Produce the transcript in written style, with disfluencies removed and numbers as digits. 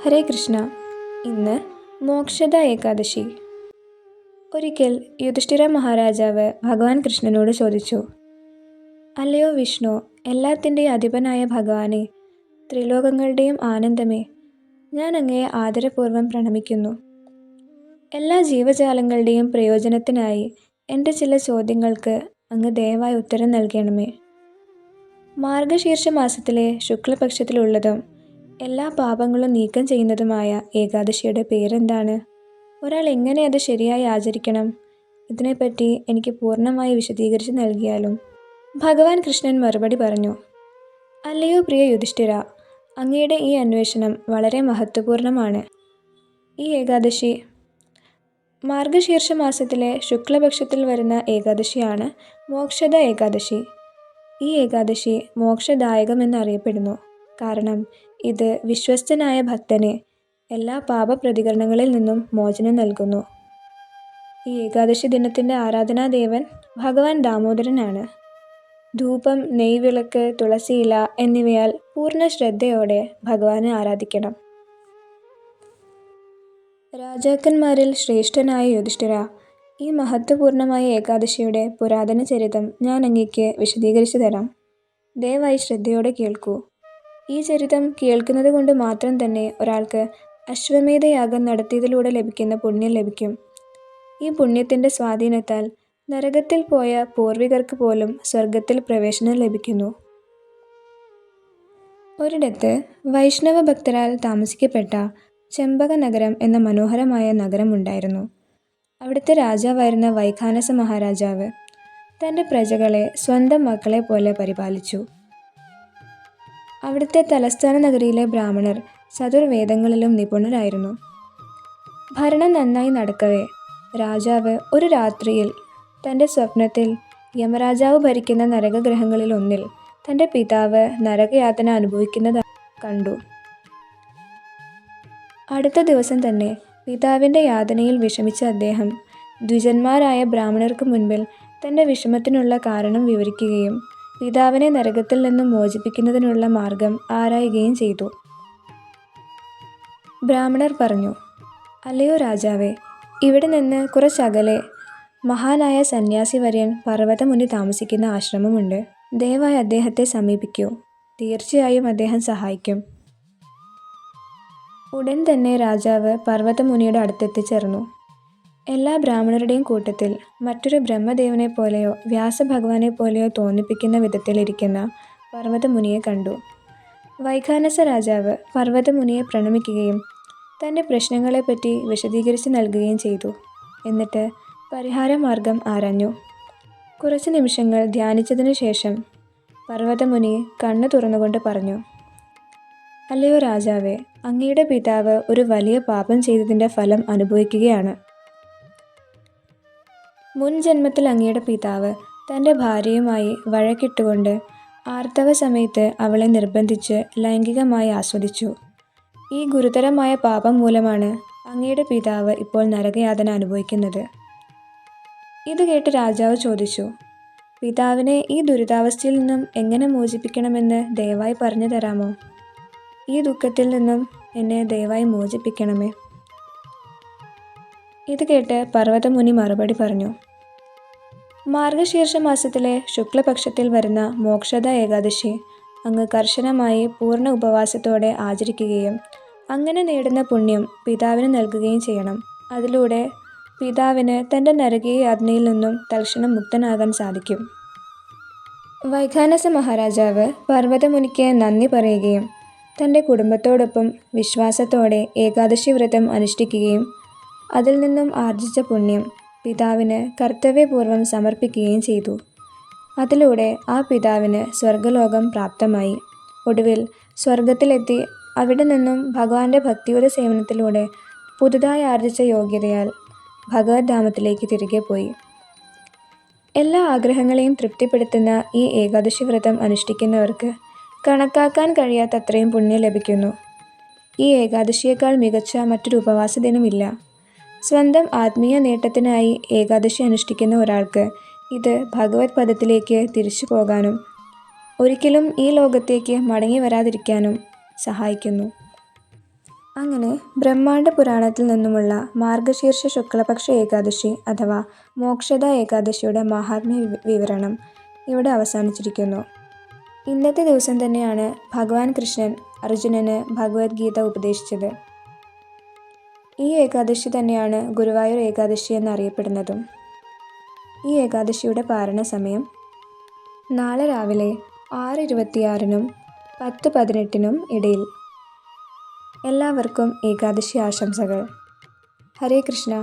ഹരേ കൃഷ്ണ. ഇന്ന് മോക്ഷദ ഏകാദശി. ഒരിക്കൽ യുധിഷ്ഠിര മഹാരാജാവ് ഭഗവാൻ കൃഷ്ണനോട് ചോദിച്ചു, അല്ലയോ വിഷ്ണു, എല്ലാത്തിൻ്റെയും അധിപനായ ഭഗവാനെ, ത്രിലോകങ്ങളുടെയും ആനന്ദമേ, ഞാൻ അങ്ങയെ ആദരപൂർവ്വം പ്രണമിക്കുന്നു. എല്ലാ ജീവജാലങ്ങളുടെയും പ്രയോജനത്തിനായി എൻ്റെ ചില ചോദ്യങ്ങൾക്ക് അങ്ങ് ദയവായി ഉത്തരം നൽകണമേ. മാർഗശീർഷ മാസത്തിലെ ശുക്ലപക്ഷത്തിലുള്ളതും എല്ലാ പാപങ്ങളും നീക്കം ചെയ്യുന്നതുമായ ഏകാദശിയുടെ പേരെന്താണ്? ഒരാൾ എങ്ങനെ അത് ശരിയായി ആചരിക്കണം? ഇതിനെപ്പറ്റി എനിക്ക് പൂർണ്ണമായി വിശദീകരിച്ച് നൽകിയാലും. ഭഗവാൻ കൃഷ്ണൻ മറുപടി പറഞ്ഞു, അല്ലയോ പ്രിയ യുധിഷ്ഠിര, അങ്ങയുടെ ഈ അന്വേഷണം വളരെ മഹത്വപൂർണ്ണമാണ്. ഈ ഏകാദശി മാർഗശീർഷ മാസത്തിലെ ശുക്ലപക്ഷത്തിൽ വരുന്ന ഏകാദശിയാണ് മോക്ഷദ ഏകാദശി. ഈ ഏകാദശി മോക്ഷദായകമെന്നറിയപ്പെടുന്നു. കാരണം ഇത് വിശ്വസ്തനായ ഭക്തന് എല്ലാ പാപപ്രതികരണങ്ങളിൽ നിന്നും മോചനം നൽകുന്നു. ഈ ഏകാദശി ദിനത്തിൻ്റെ ആരാധനാദേവൻ ഭഗവാൻ ദാമോദരനാണ്. ധൂപം, നെയ്വിളക്ക്, തുളസിയില എന്നിവയാൽ പൂർണ്ണ ശ്രദ്ധയോടെ ഭഗവാനെ ആരാധിക്കണം. രാജാക്കന്മാരിൽ ശ്രേഷ്ഠനായ യുധിഷ്ഠിര, ഈ മഹത്വപൂർണ്ണമായ ഏകാദശിയുടെ പുരാതന ചരിതം ഞാൻ അങ്ങേക്ക് വിശദീകരിച്ചു തരാം. ദയവായി ശ്രദ്ധയോടെ കേൾക്കൂ. ഈ ചരിതം കേൾക്കുന്നത് കൊണ്ട് മാത്രം തന്നെ ഒരാൾക്ക് അശ്വമേധയാഗം നടത്തിയതിലൂടെ ലഭിക്കുന്ന പുണ്യം ലഭിക്കും. ഈ പുണ്യത്തിൻ്റെ സ്വാധീനത്താൽ നരകത്തിൽ പോയ പൂർവികർക്ക് പോലും സ്വർഗത്തിൽ പ്രവേശനം ലഭിക്കുന്നു. ഒരിടത്ത് വൈഷ്ണവ ഭക്തരാൽ താമസിക്കപ്പെട്ട ചെമ്പക നഗരം എന്ന മനോഹരമായ നഗരമുണ്ടായിരുന്നു. അവിടുത്തെ രാജാവായിരുന്ന വൈഖാനസ മഹാരാജാവ് തൻ്റെ പ്രജകളെ സ്വന്തം മക്കളെ പോലെ പരിപാലിച്ചു. അവിടുത്തെ തലസ്ഥാന നഗരിയിലെ ബ്രാഹ്മണർ ചതുർവേദങ്ങളിലും നിപുണരായിരുന്നു. ഭരണം നന്നായി നടക്കവേ രാജാവ് ഒരു രാത്രിയിൽ തൻ്റെ സ്വപ്നത്തിൽ യമരാജാവ് ഭരിക്കുന്ന നരകഗ്രഹങ്ങളിൽ ഒന്നിൽ തൻ്റെ പിതാവ് നരകയാതന അനുഭവിക്കുന്നത് കണ്ടു. അടുത്ത ദിവസം തന്നെ പിതാവിൻ്റെ യാതനയിൽ വിഷമിച്ച അദ്ദേഹം ദ്വിജന്മാരായ ബ്രാഹ്മണർക്ക് മുൻപിൽ തൻ്റെ വിഷമത്തിനുള്ള കാരണം വിവരിക്കുകയും പിതാവിനെ നരകത്തിൽ നിന്നും മോചിപ്പിക്കുന്നതിനുള്ള മാർഗം ആരായുകയും ചെയ്തു. ബ്രാഹ്മണർ പറഞ്ഞു, അല്ലയോ രാജാവേ, ഇവിടെ നിന്ന് കുറച്ചകലെ മഹാനായ സന്യാസി വര്യൻ പർവ്വതമുനി താമസിക്കുന്ന ആശ്രമമുണ്ട്. ദയവായി അദ്ദേഹത്തെ സമീപിക്കൂ. തീർച്ചയായും അദ്ദേഹം സഹായിക്കും. ഉടൻ തന്നെ രാജാവ് പർവ്വതമുനിയുടെ അടുത്തെത്തിച്ചേർന്നു. എല്ലാ ബ്രാഹ്മണരുടെയും കൂട്ടത്തിൽ മറ്റൊരു ബ്രഹ്മദേവനെ പോലെയോ വ്യാസഭഗവാനെ പോലെയോ തോന്നിപ്പിക്കുന്ന വിധത്തിലിരിക്കുന്ന പർവ്വതമുനിയെ കണ്ടു. വൈഖാനസ രാജാവ് പർവ്വതമുനിയെ പ്രണമിക്കുകയും തൻ്റെ പ്രശ്നങ്ങളെപ്പറ്റി വിശദീകരിച്ച് നൽകുകയും ചെയ്തു. എന്നിട്ട് പരിഹാരമാർഗം ആരാഞ്ഞു. കുറച്ച് നിമിഷങ്ങൾ ധ്യാനിച്ചതിനു ശേഷം പർവ്വതമുനി കണ്ണു തുറന്നുകൊണ്ട് പറഞ്ഞു, അല്ലയോ രാജാവേ, അങ്ങയുടെ പിതാവ് ഒരു വലിയ പാപം ചെയ്തതിൻ്റെ ഫലം അനുഭവിക്കുകയാണ്. മുൻ ജന്മത്തിൽ അങ്ങയുടെ പിതാവ് തൻ്റെ ഭാര്യയുമായി വഴക്കിട്ടുകൊണ്ട് ആർത്തവ സമയത്ത് അവളെ നിർബന്ധിച്ച് ലൈംഗികമായി ആസ്വദിച്ചു. ഈ ഗുരുതരമായ പാപം മൂലമാണ് അങ്ങയുടെ പിതാവ് ഇപ്പോൾ നരകയാതന അനുഭവിക്കുന്നത്. ഇത് കേട്ട് രാജാവ് ചോദിച്ചു, പിതാവിനെ ഈ ദുരിതാവസ്ഥയിൽ നിന്നും എങ്ങനെ മോചിപ്പിക്കണമെന്ന് ദയവായി പറഞ്ഞു തരാമോ? ഈ ദുഃഖത്തിൽ നിന്നും എന്നെ ദയവായി മോചിപ്പിക്കണമേ. ഇത് കേട്ട് പർവ്വതമുനി മറുപടി പറഞ്ഞു, മാർഗശീർഷ മാസത്തിലെ ശുക്ലപക്ഷത്തിൽ വരുന്ന മോക്ഷദ ഏകാദശി അങ്ങ് കർശനമായി പൂർണ്ണ ഉപവാസത്തോടെ ആചരിക്കുകയും അങ്ങനെ നേടുന്ന പുണ്യം പിതാവിന് നൽകുകയും ചെയ്യണം. അതിലൂടെ പിതാവിന് തൻ്റെ നരകീയ യാതനയിൽ നിന്നും തൽക്ഷണം മുക്തനാകാൻ സാധിക്കും. വൈഖാനസ മഹാരാജാവ് പർവ്വതമുനിക്ക് നന്ദി പറയുകയും തൻ്റെ കുടുംബത്തോടൊപ്പം വിശ്വാസത്തോടെ ഏകാദശി വ്രതം അനുഷ്ഠിക്കുകയും അതിൽ നിന്നും ആർജിച്ച പുണ്യം പിതാവിന് കർത്തവ്യപൂർവ്വം സമർപ്പിക്കുകയും ചെയ്തു. അതിലൂടെ ആ പിതാവിന് സ്വർഗലോകം പ്രാപ്തമായി. ഒടുവിൽ സ്വർഗത്തിലെത്തി അവിടെ നിന്നും ഭഗവാന്റെ ഭക്തിയുടെ സേവനത്തിലൂടെ പുതുതായി ആർജിച്ച യോഗ്യതയാൽ ഭഗവത് ധാമത്തിലേക്ക് തിരികെ പോയി. എല്ലാ ആഗ്രഹങ്ങളെയും തൃപ്തിപ്പെടുത്തുന്ന ഈ ഏകാദശി വ്രതം അനുഷ്ഠിക്കുന്നവർക്ക് കണക്കാക്കാൻ കഴിയാത്തത്രയും പുണ്യം ലഭിക്കുന്നു. ഈ ഏകാദശിയേക്കാൾ മികച്ച മറ്റൊരു ഉപവാസ ദിനമില്ല. സ്വന്തം ആത്മീയ നേട്ടത്തിനായി ഏകാദശി അനുഷ്ഠിക്കുന്ന ഒരാൾക്ക് ഇത് ഭഗവത് പദത്തിലേക്ക് തിരിച്ചു പോകാനും ഒരിക്കലും ഈ ലോകത്തേക്ക് മടങ്ങി വരാതിരിക്കാനും സഹായിക്കുന്നു. അങ്ങനെ ബ്രഹ്മാണ്ഡ പുരാണത്തിൽ നിന്നുമുള്ള മാർഗശീർഷ ശുക്ലപക്ഷ ഏകാദശി അഥവാ മോക്ഷദ ഏകാദശിയുടെ മാഹാത്മ്യ വിവരണം ഇവിടെ അവസാനിച്ചിരിക്കുന്നു. ഇന്നത്തെ ദിവസം തന്നെയാണ് ഭഗവാൻ കൃഷ്ണൻ അർജുനന് ഭഗവത്ഗീത ഉപദേശിച്ചത്. ഈ ഏകാദശി തന്നെയാണ് ഗുരുവായൂർ ഏകാദശി എന്നറിയപ്പെടുന്നതും. ഈ ഏകാദശിയുടെ പാരണ സമയം നാളെ രാവിലെ 6:26-നും 10:18-നും ഇടയിൽ. എല്ലാവർക്കും ഏകാദശി ആശംസകൾ. ഹരേ കൃഷ്ണ.